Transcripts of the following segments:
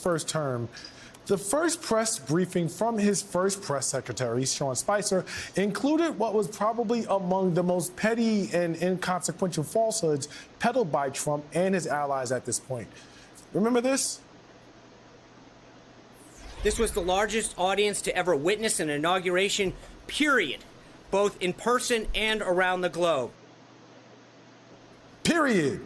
first term, the first press briefing from his first press secretary, Sean Spicer, included what was probably among the most petty and inconsequential falsehoods peddled by Trump and his allies at this point. Remember this? This was the largest audience to ever witness an inauguration, period, both in person and around the globe. Period.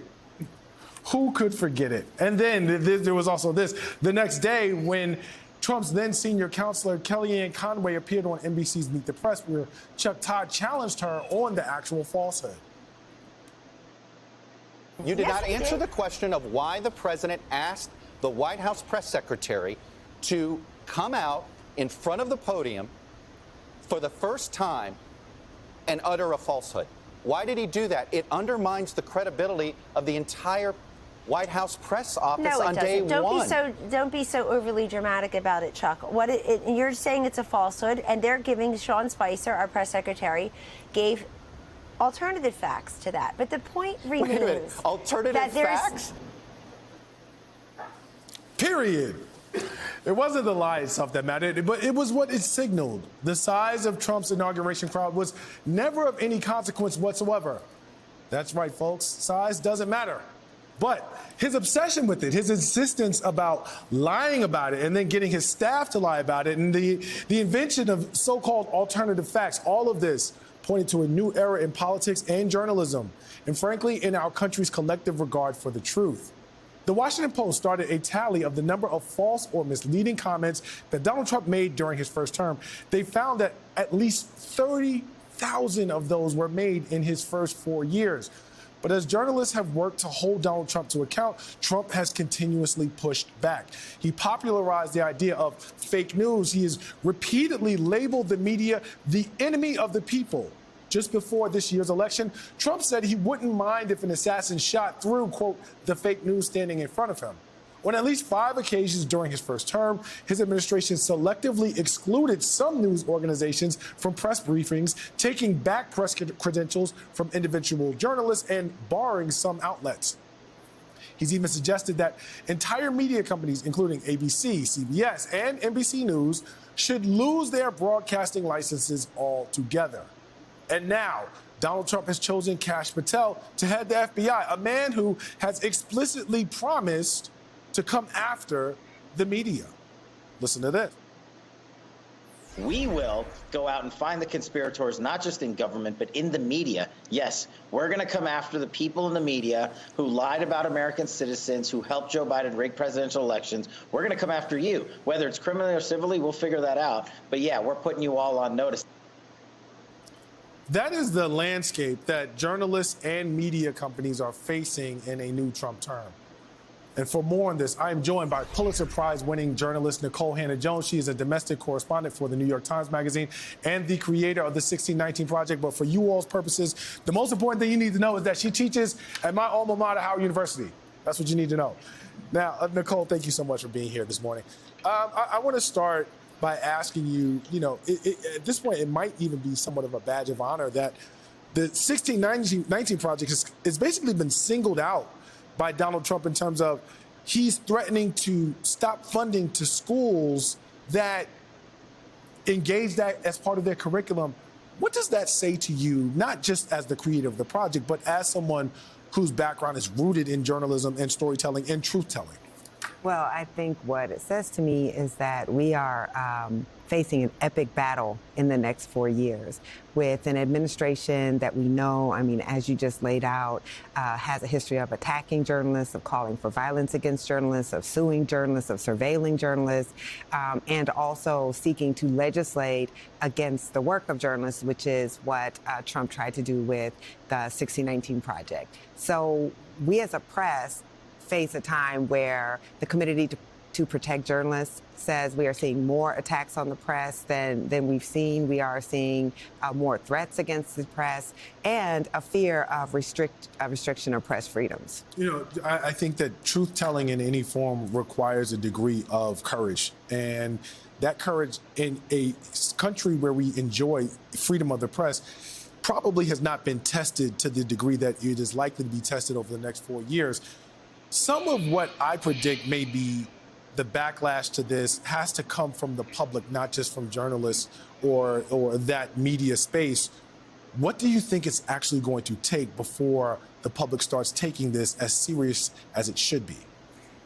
Who could forget it? And then there was also this. The next day, when Trump's then senior counselor, Kellyanne Conway, appeared on NBC's Meet the Press, where Chuck Todd challenged her on the actual falsehood. You did not answer the question of why the president asked the White House press secretary to come out in front of the podium for the first time and utter a falsehood. Why did he do that? It undermines the credibility of the entire White House press office on day one. Don't be so overly dramatic about it, Chuck. You're saying it's a falsehood, and they're giving Sean Spicer, our press secretary, gave alternative facts to that. But the point remains. Wait a minute. Alternative facts? Period. It wasn't the lie itself that mattered, but it was what it signaled. The size of Trump's inauguration crowd was never of any consequence whatsoever. That's right, folks. Size doesn't matter. But his obsession with it, his insistence about lying about it and then getting his staff to lie about it, and the invention of so-called alternative facts, all of this pointed to a new era in politics and journalism, and frankly, in our country's collective regard for the truth. The Washington Post started a tally of the number of false or misleading comments that Donald Trump made during his first term. They found that at least 30,000 of those were made in his first 4 years. But as journalists have worked to hold Donald Trump to account, Trump has continuously pushed back. He popularized the idea of fake news. He has repeatedly labeled the media the enemy of the people. Just before this year's election, Trump said he wouldn't mind if an assassin shot through, quote, the fake news standing in front of him. On at least 5 occasions during his first term, his administration selectively excluded some news organizations from press briefings, taking back press credentials from individual journalists and barring some outlets. He's even suggested that entire media companies, including ABC, CBS, and NBC News, should lose their broadcasting licenses altogether. And now, Donald Trump has chosen Kash Patel to head the FBI, a man who has explicitly promised to come after the media. Listen to this. We will go out and find the conspirators, not just in government, but in the media. Yes, we're going to come after the people in the media who lied about American citizens, who helped Joe Biden rig presidential elections. We're going to come after you. Whether it's criminally or civilly, we'll figure that out. But yeah, we're putting you all on notice. That is the landscape that journalists and media companies are facing in a new Trump term. And for more on this, I am joined by Pulitzer Prize-winning journalist Nicole Hannah-Jones. She is a domestic correspondent for the New York Times Magazine and the creator of the 1619 Project. But for you all's purposes, the most important thing you need to know is that she teaches at my alma mater, Howard University. That's what you need to know. Now, Nicole, thank you so much for being here this morning. I want to start by asking you, at this point, it might even be somewhat of a badge of honor that the 1619 Project has basically been singled out by Donald Trump in terms of he's threatening to stop funding to schools that engage that as part of their curriculum. What does that say to you, not just as the creator of the project, but as someone whose background is rooted in journalism and storytelling and truth-telling? Well, I think what it says to me is that we are facing an epic battle in the next 4 years with an administration that we know, as you just laid out, has a history of attacking journalists, of calling for violence against journalists, of suing journalists, of surveilling journalists, and also seeking to legislate against the work of journalists, which is what Trump tried to do with the 1619 Project. So we as a press face a time where the Committee to Protect Journalists says we are seeing more attacks on the press than we've seen. We are seeing more threats against the press and a fear of restriction of press freedoms. I think that truth-telling in any form requires a degree of courage. And that courage in a country where we enjoy freedom of the press probably has not been tested to the degree that it is likely to be tested over the next 4 years. Some of what I predict may be the backlash to this has to come from the public, not just from journalists or that media space. What do you think it's actually going to take before the public starts taking this as serious as it should be?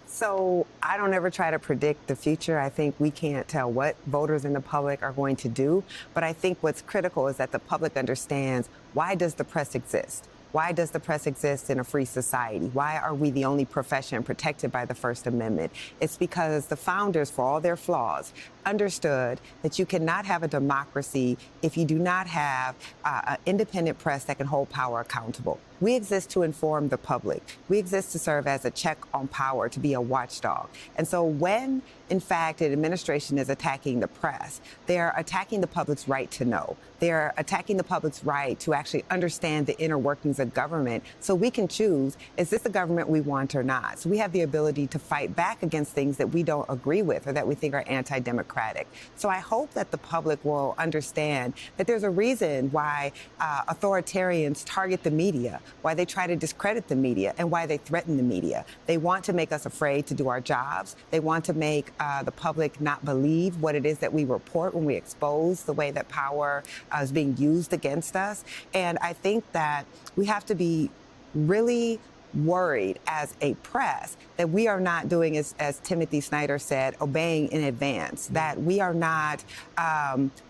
So I don't ever try to predict the future. I think we can't tell what voters in the public are going to do. But I think what's critical is that the public understands, why does the press exist? Why does the press exist in a free society? Why are we the only profession protected by the First Amendment? It's because the founders, for all their flaws, understood that you cannot have a democracy if you do not have an independent press that can hold power accountable. We exist to inform the public. We exist to serve as a check on power, to be a watchdog. And so when, in fact, an administration is attacking the press, they're attacking the public's right to know. They're attacking the public's right to actually understand the inner workings of government so we can choose, is this the government we want or not? So we have the ability to fight back against things that we don't agree with or that we think are anti-democratic. So I hope that the public will understand that there's a reason why authoritarians target the media, why they try to discredit the media, and why they threaten the media. They want to make us afraid to do our jobs. They want to make the public not believe what it is that we report when we expose the way that power is being used against us. And I think that we have to be really worried as a press that we are not doing, as Timothy Snyder said, obeying in advance, that we are not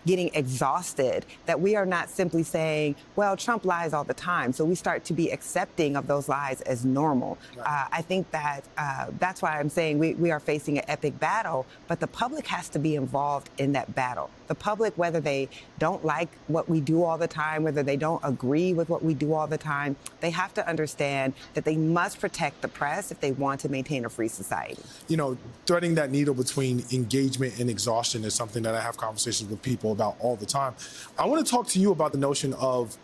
getting exhausted, that we are not simply saying, well, Trump lies all the time. So we start to be accepting of those lies as normal. Right. I think that that's why I'm saying we are facing an epic battle, but the public has to be involved in that battle. The public, whether they don't like what we do all the time, whether they don't agree with what we do all the time, they have to understand that they must protect the press if they want to maintain a free society. You know, threading that needle between engagement and exhaustion is something that I have conversations with people about all the time. I want to talk to you about the notion of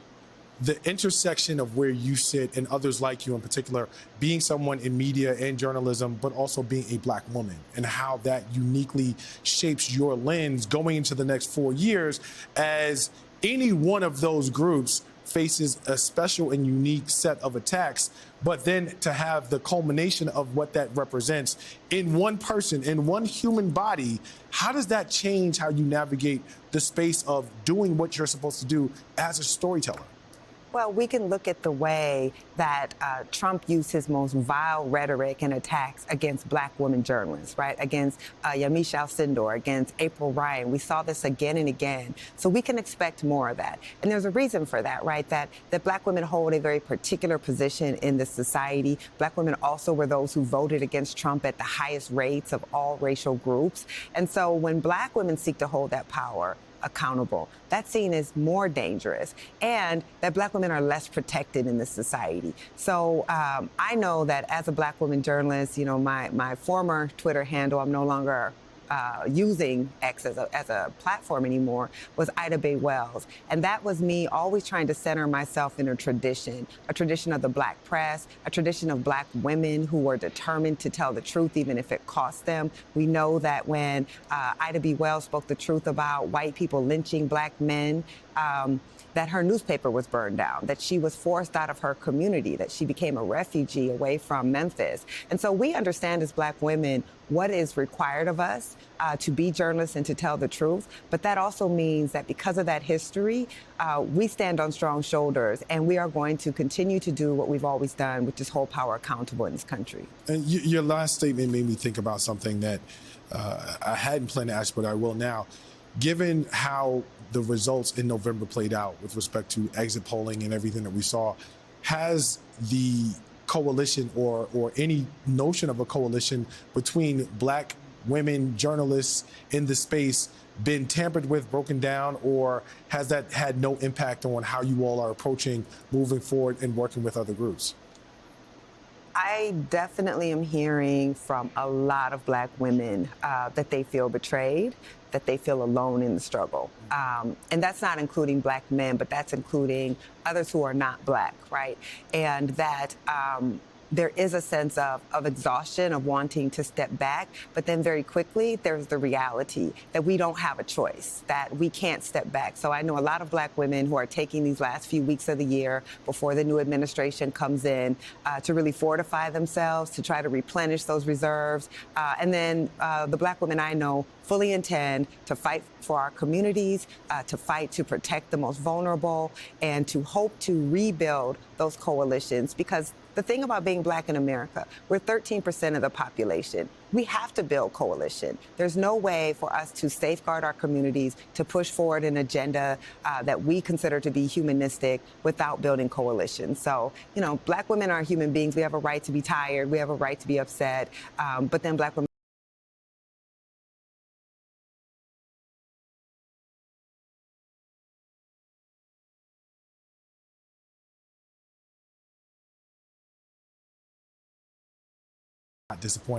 the intersection of where you sit and others like you in particular, being someone in media and journalism, but also being a Black woman, and how that uniquely shapes your lens going into the next 4 years, as any one of those groups faces a special and unique set of attacks, but then to have the culmination of what that represents in one person, in one human body, how does that change how you navigate the space of doing what you're supposed to do as a storyteller? Well, we can look at the way that Trump used his most vile rhetoric and attacks against Black women journalists, right? Against Yamiche Alcindor, against April Ryan. We saw this again and again. So we can expect more of that. And there's a reason for that, right? That Black women hold a very particular position in this society. Black women also were those who voted against Trump at the highest rates of all racial groups. And so when Black women seek to hold that power accountable, that's seen as more dangerous, and that Black women are less protected in this society. So I know that as a Black woman journalist, you know, my former Twitter handle, I'm no longer using X as a platform anymore, was Ida Bay Wells. And that was me always trying to center myself in a tradition of the Black press, a tradition of Black women who were determined to tell the truth, even if it cost them. We know that when Ida B. Wells spoke the truth about white people lynching Black men, that her newspaper was burned down, that she was forced out of her community, that she became a refugee away from Memphis. And so we understand as Black women what is required of us to be journalists and to tell the truth. But that also means that because of that history, we stand on strong shoulders, and we are going to continue to do what we've always done, which is hold power accountable in this country. And your last statement made me think about something that I hadn't planned to ask, but I will now. Given how the results in November played out with respect to exit polling and everything that we saw, has the coalition or any notion of a coalition between Black women journalists in the space been tampered with, broken down, or has that had no impact on how you all are approaching moving forward and working with other groups? I definitely am hearing from a lot of Black women that they feel betrayed, that they feel alone in the struggle. And that's not including Black men, but that's including others who are not Black, right? And that there is a sense of exhaustion, of wanting to step back, but then very quickly there's the reality that we don't have a choice, that we can't step back. So I know a lot of Black women who are taking these last few weeks of the year before the new administration comes in to really fortify themselves, to try to replenish those reserves. And then the Black women I know fully intend to fight for our communities, to fight to protect the most vulnerable, and to hope to rebuild those coalitions. Because the thing about being Black in America, we're 13% of the population. We have to build coalition. There's no way for us to safeguard our communities, to push forward an agenda that we consider to be humanistic without building coalition. So, you know, Black women are human beings. We have a right to be tired. We have a right to be upset. But then Black women not disappointed.